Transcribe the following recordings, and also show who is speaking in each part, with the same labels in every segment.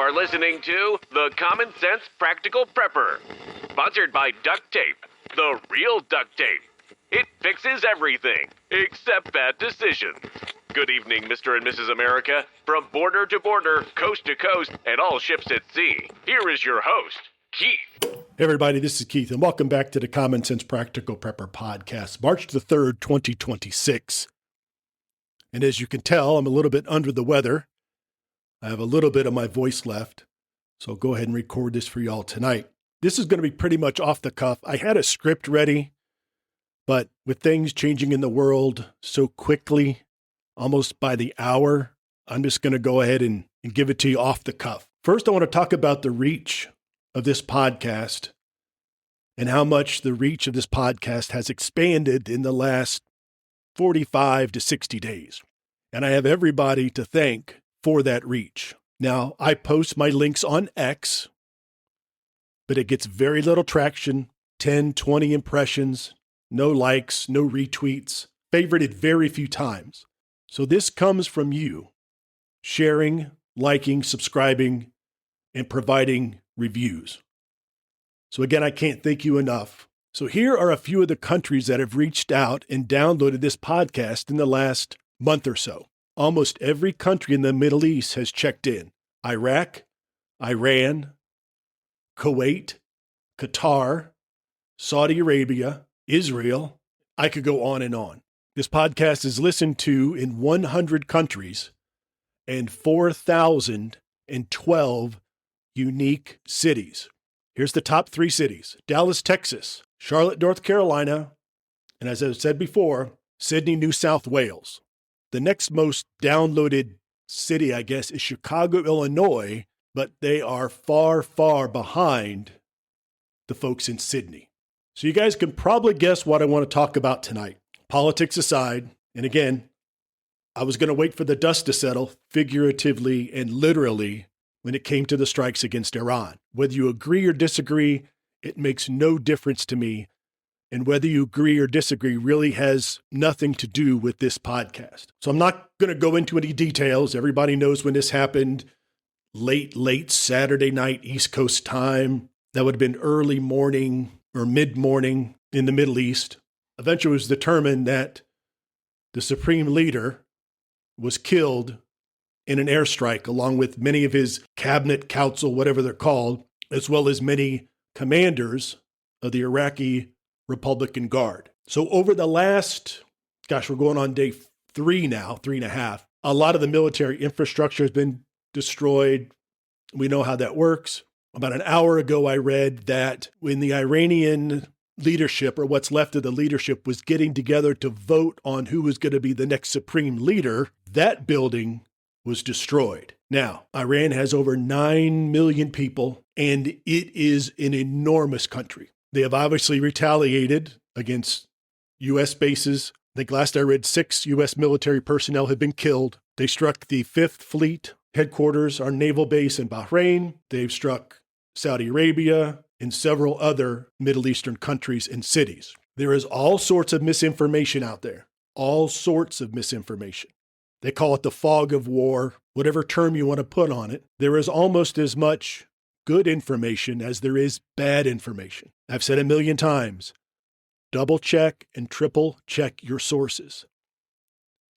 Speaker 1: are listening to The Common Sense Practical Prepper, sponsored by Duct Tape, the real duct tape. It fixes everything, except bad decisions. Good evening, Mr. and Mrs. America. From border to border, coast to coast, and all ships at sea, here is your host, Keith.
Speaker 2: Hey everybody, this is Keith, and welcome back to the Common Sense Practical Prepper podcast, March the 3rd, 2026. And as you can tell, I'm a little bit under the weather. I have a little bit of my voice left, so I'll go ahead and record this for y'all tonight. This is going to be pretty much off the cuff. I had a script ready, but with things changing in the world so quickly, almost by the hour, I'm just going to go ahead and give it to you off the cuff. First, I want to talk about the reach of this podcast and how much the reach of this podcast has expanded in the last 45 to 60 days. And I have everybody to thank for that reach. Now, I post my links on X, but it gets very little traction, 10, 20 impressions, no likes, no retweets, favorited very few times. So this comes from you sharing, liking, subscribing, and providing reviews. So again, I can't thank you enough. So here are a few of the countries that have reached out and downloaded this podcast in the last month or so. Almost every country in the Middle East has checked in. Iraq, Iran, Kuwait, Qatar, Saudi Arabia, Israel. I could go on and on. This podcast is listened to in 100 countries and 4,012 unique cities. Here's the top 3 cities: Dallas, Texas, Charlotte, North Carolina, and as I've said before, Sydney, New South Wales. The next most downloaded city, I guess, is Chicago, Illinois, but they are far, far behind the folks in Sydney. So you guys can probably guess what I want to talk about tonight. Politics aside, and again, I was going to wait for the dust to settle, figuratively and literally, when it came to the strikes against Iran. Whether you agree or disagree, it makes no difference to me. And whether you agree or disagree really has nothing to do with this podcast. So I'm not going to go into any details. Everybody knows when this happened. Late Saturday night, East Coast time. That would have been early morning or mid-morning in the Middle East. Eventually it was determined that the supreme leader was killed in an airstrike, along with many of his cabinet, council, whatever they're called, as well as many commanders of the Iraqi Republican Guard. So over the last, we're going on day 3 now, 3.5, a lot of the military infrastructure has been destroyed. We know how that works. About an hour ago, I read that when the Iranian leadership, or what's left of the leadership, was getting together to vote on who was going to be the next supreme leader, that building was destroyed. Now, Iran has over 9 million people, and it is an enormous country. They have obviously retaliated against U.S. bases. I think last I read 6 U.S. military personnel have been killed. They struck the 5th Fleet headquarters, our naval base in Bahrain. They've struck Saudi Arabia and several other Middle Eastern countries and cities. There is all sorts of misinformation out there. All sorts of misinformation. They call it the fog of war, whatever term you want to put on it. There is almost as much good information as there is bad information. I've said a million times, double check and triple check your sources.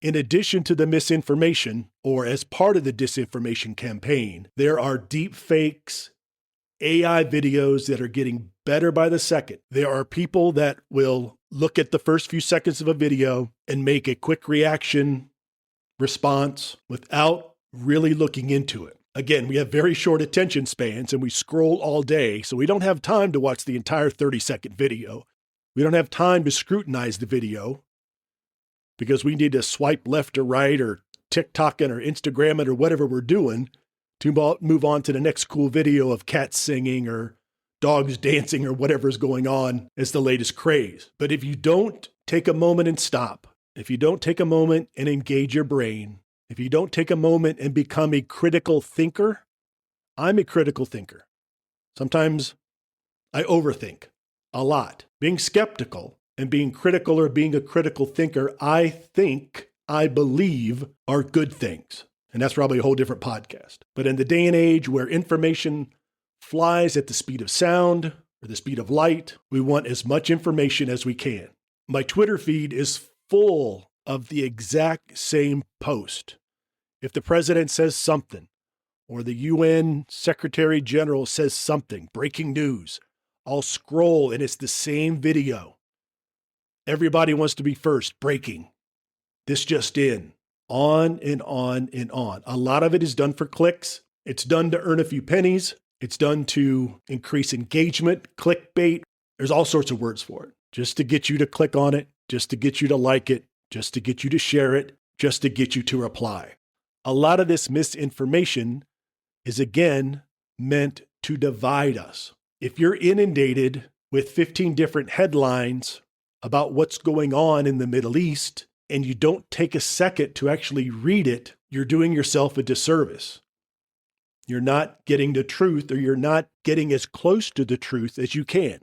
Speaker 2: In addition to the misinformation, or as part of the disinformation campaign, there are deep fakes, AI videos that are getting better by the second. There are people that will look at the first few seconds of a video and make a quick reaction response without really looking into it. Again, we have very short attention spans and we scroll all day, so we don't have time to watch the entire 30-second video. We don't have time to scrutinize the video because we need to swipe left or right or TikTok-ing or Instagram it or whatever we're doing to move on to the next cool video of cats singing or dogs dancing or whatever's going on as the latest craze. But if you don't take a moment and stop, if you don't take a moment and engage your brain, if you don't take a moment and become a critical thinker, I'm a critical thinker. Sometimes I overthink a lot. Being skeptical and being critical or being a critical thinker, I believe are good things. And that's probably a whole different podcast. But in the day and age where information flies at the speed of sound or the speed of light, we want as much information as we can. My Twitter feed is full of the exact same post. If the president says something, or the UN Secretary General says something, breaking news, I'll scroll and it's the same video. Everybody wants to be first, breaking. This just in. On and on and on. A lot of it is done for clicks. It's done to earn a few pennies. It's done to increase engagement, clickbait. There's all sorts of words for it. Just to get you to click on it, just to get you to like it, just to get you to share it, just to get you to reply. A lot of this misinformation is, again, meant to divide us. If you're inundated with 15 different headlines about what's going on in the Middle East, and you don't take a second to actually read it, you're doing yourself a disservice. You're not getting the truth, or you're not getting as close to the truth as you can.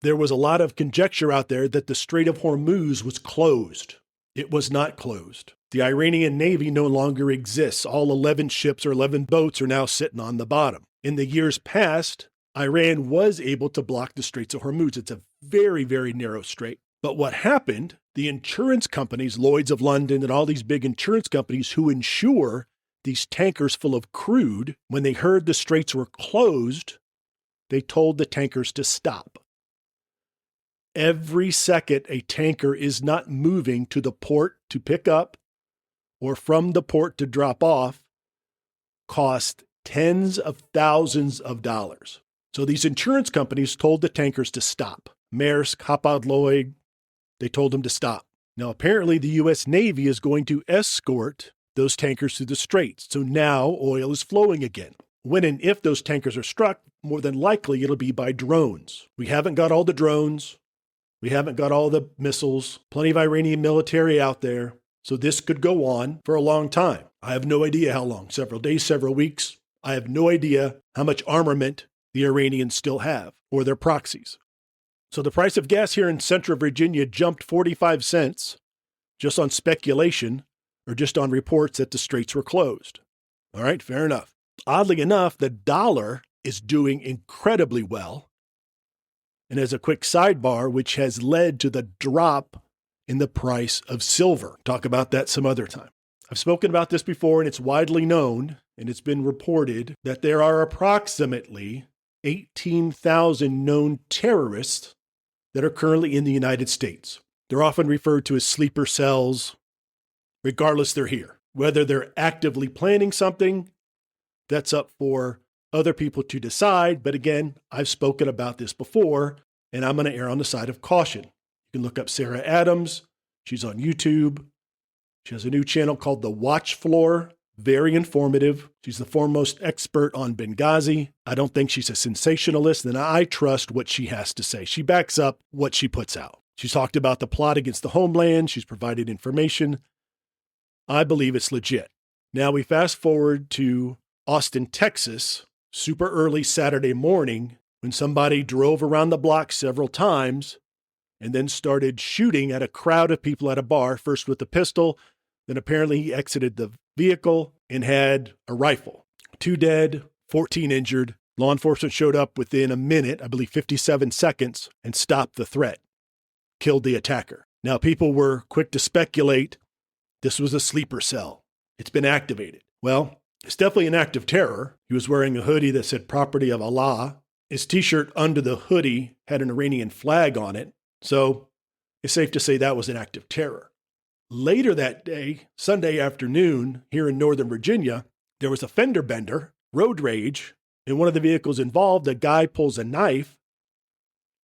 Speaker 2: There was a lot of conjecture out there that the Strait of Hormuz was closed. It was not closed. The Iranian Navy no longer exists. All 11 ships or 11 boats are now sitting on the bottom. In the years past, Iran was able to block the Straits of Hormuz. It's a very, very narrow strait. But what happened, the insurance companies, Lloyd's of London and all these big insurance companies who insure these tankers full of crude, when they heard the straits were closed, they told the tankers to stop. Every second a tanker is not moving to the port to pick up or from the port to drop off cost tens of thousands of dollars. So these insurance companies told the tankers to stop. Maersk, Hapag-Lloyd, they told them to stop. Now, apparently the U.S. Navy is going to escort those tankers through the straits. So now oil is flowing again. When and if those tankers are struck, more than likely it'll be by drones. We haven't got all the drones. We haven't got all the missiles. Plenty of Iranian military out there. So this could go on for a long time. I have no idea how long. Several days, several weeks. I have no idea how much armament the Iranians still have, or their proxies. So the price of gas here in central Virginia jumped 45 cents just on speculation, or just on reports that the straits were closed. All right, fair enough. Oddly enough, the dollar is doing incredibly well. And as a quick sidebar, which has led to the drop in the price of silver. Talk about that some other time. I've spoken about this before, and it's widely known, and it's been reported that there are approximately 18,000 known terrorists that are currently in the United States. They're often referred to as sleeper cells. Regardless, they're here. Whether they're actively planning something, that's up for other people to decide. But again, I've spoken about this before, and I'm going to err on the side of caution. You can look up Sarah Adams. She's on YouTube. She has a new channel called The Watch Floor. Very informative. She's the foremost expert on Benghazi. I don't think she's a sensationalist, and I trust what she has to say. She backs up what she puts out. She's talked about the plot against the homeland. She's provided information. I believe it's legit. Now we fast forward to Austin, Texas, super early Saturday morning, when somebody drove around the block several times and then started shooting at a crowd of people at a bar, first with a pistol, then apparently he exited the vehicle and had a rifle. 2 dead, 14 injured. Law enforcement showed up within a minute, I believe 57 seconds, and stopped the threat. Killed the attacker. Now people were quick to speculate this was a sleeper cell. It's been activated. Well, it's definitely an act of terror. He was wearing a hoodie that said property of Allah. His t-shirt under the hoodie had an Iranian flag on it. So it's safe to say that was an act of terror. Later that day, Sunday afternoon, here in Northern Virginia, there was a fender bender, road rage. In one of the vehicles involved, a guy pulls a knife,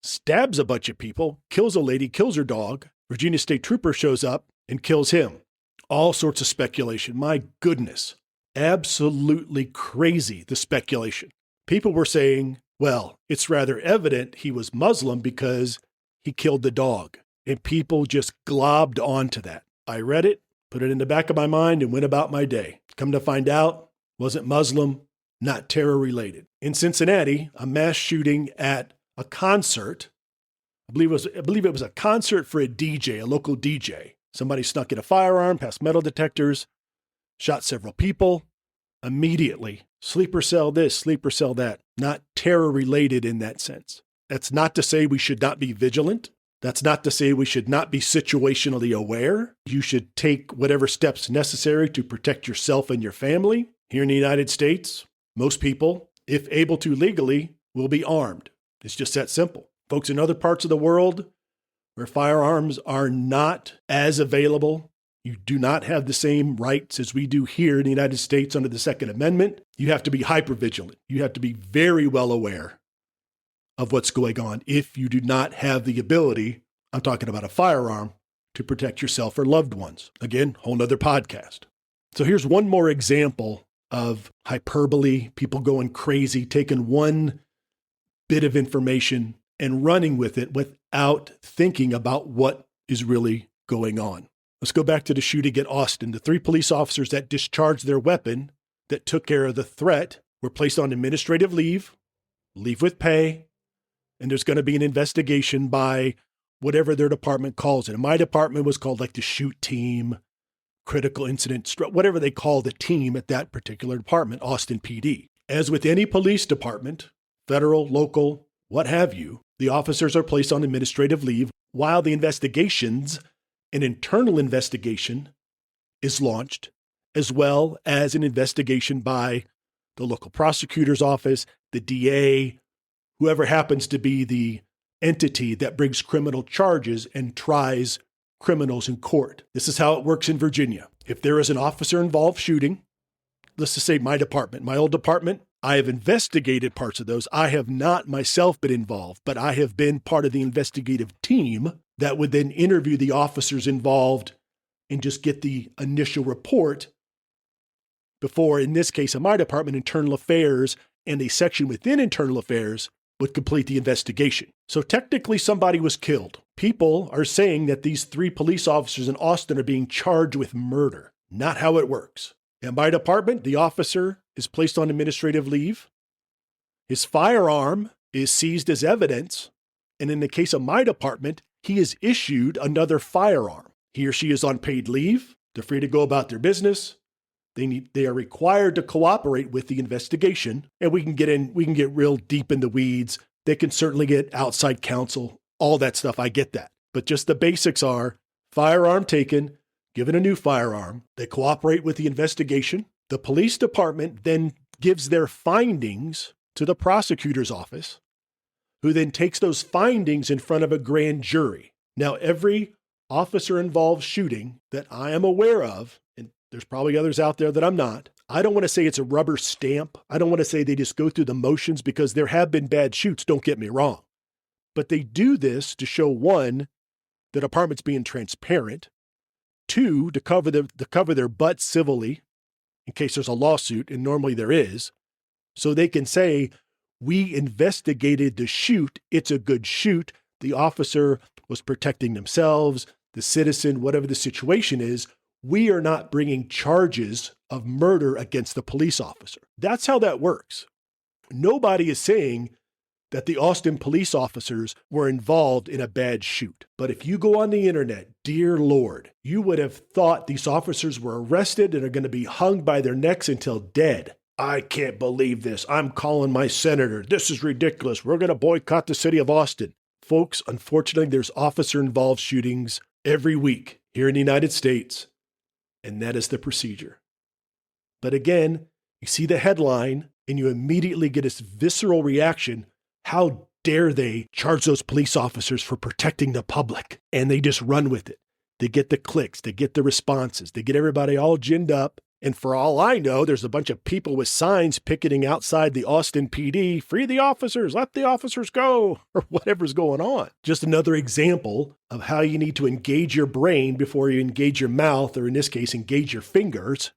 Speaker 2: stabs a bunch of people, kills a lady, kills her dog. Virginia State Trooper shows up and kills him. All sorts of speculation. My goodness. Absolutely crazy, the speculation. People were saying, well, it's rather evident he was Muslim because he killed the dog. And people just globbed onto that. I read it, put it in the back of my mind, and went about my day. Come to find out, wasn't Muslim, not terror related. In Cincinnati, a mass shooting at a concert. I believe it was a concert for a DJ, a local DJ. Somebody snuck in a firearm past metal detectors. shot several people immediately. Sleeper cell this, sleeper cell that. Not terror related in that sense. That's not to say we should not be vigilant. That's not to say we should not be situationally aware. You should take whatever steps necessary to protect yourself and your family. Here in the United States, most people, if able to legally, will be armed. It's just that simple. Folks in other parts of the world where firearms are not as available, you do not have the same rights as we do here in the United States under the Second Amendment. You have to be hypervigilant. You have to be very well aware of what's going on if you do not have the ability, I'm talking about a firearm, to protect yourself or loved ones. Again, whole nother podcast. So here's one more example of hyperbole, people going crazy, taking one bit of information and running with it without thinking about what is really going on. Let's go back to the shooting at Austin. The 3 police officers that discharged their weapon that took care of the threat were placed on administrative leave with pay, and there's going to be an investigation by whatever their department calls it. And my department was called like the shoot team, critical incident, whatever they call the team at that particular department, Austin PD. As with any police department, federal, local, what have you, the officers are placed on administrative leave while the investigations, an internal investigation, is launched, as well as an investigation by the local prosecutor's office, the DA, whoever happens to be the entity that brings criminal charges and tries criminals in court. This is how it works in Virginia. If there is an officer-involved shooting, let's just say my department, my old department, I have investigated parts of those. I have not myself been involved, but I have been part of the investigative team that would then interview the officers involved and just get the initial report before, in this case, in my department, Internal Affairs and a section within Internal Affairs would complete the investigation. So technically somebody was killed. People are saying that these 3 police officers in Austin are being charged with murder. Not how it works. In my department, the officer is placed on administrative leave. His firearm is seized as evidence. And in the case of my department, he is issued another firearm. He or she is on paid leave. They're free to go about their business. They are required to cooperate with the investigation, and we can get real deep in the weeds. They can certainly get outside counsel, all that stuff. I get that. But just the basics are firearm taken, given a new firearm. They cooperate with the investigation. The police department then gives their findings to the prosecutor's office, who then takes those findings in front of a grand jury. Now, every officer-involved shooting that I am aware of, and there's probably others out there that I'm not, I don't want to say it's a rubber stamp. I don't want to say they just go through the motions, because there have been bad shoots, don't get me wrong. But they do this to show, 1, the department's being transparent, 2, to cover their butt civilly in case there's a lawsuit, and normally there is, so they can say, we investigated the shoot, it's a good shoot, the officer was protecting themselves, the citizen, whatever the situation is, we are not bringing charges of murder against the police officer. That's how that works. Nobody is saying that the Austin police officers were involved in a bad shoot. But if you go on the internet, dear Lord, you would have thought these officers were arrested and are going to be hung by their necks until dead. I can't believe this. I'm calling my senator. This is ridiculous. We're going to boycott the city of Austin. Folks, unfortunately, there's officer-involved shootings every week here in the United States, and that is the procedure. But again, you see the headline and you immediately get this visceral reaction. How dare they charge those police officers for protecting the public? And they just run with it. They get the clicks, they get the responses, they get everybody all ginned up. And for all I know, there's a bunch of people with signs picketing outside the Austin PD, free the officers, let the officers go, or whatever's going on. Just another example of how you need to engage your brain before you engage your mouth, or in this case, engage your fingers,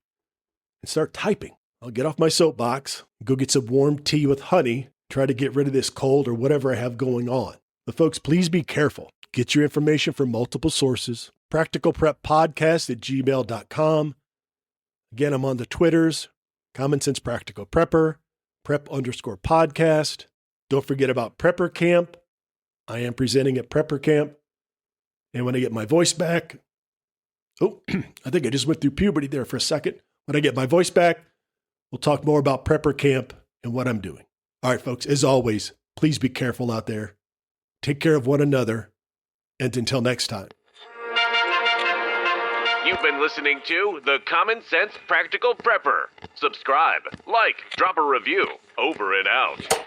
Speaker 2: and start typing. I'll get off my soapbox, go get some warm tea with honey, try to get rid of this cold or whatever I have going on. But folks, please be careful. Get your information from multiple sources. practicalpreppodcast@gmail.com. Again, I'm on the Twitters, Common Sense Practical Prepper, prep_podcast. Don't forget about Prepper Camp. I am presenting at Prepper Camp. And when I get my voice back, I think I just went through puberty there for a second. When I get my voice back, we'll talk more about prepper camp and what I'm doing. All right, folks, as always, please be careful out there. Take care of one another. And until next time.
Speaker 1: You've been listening to the Common Sense Practical Prepper. Subscribe, like, drop a review. Over and out.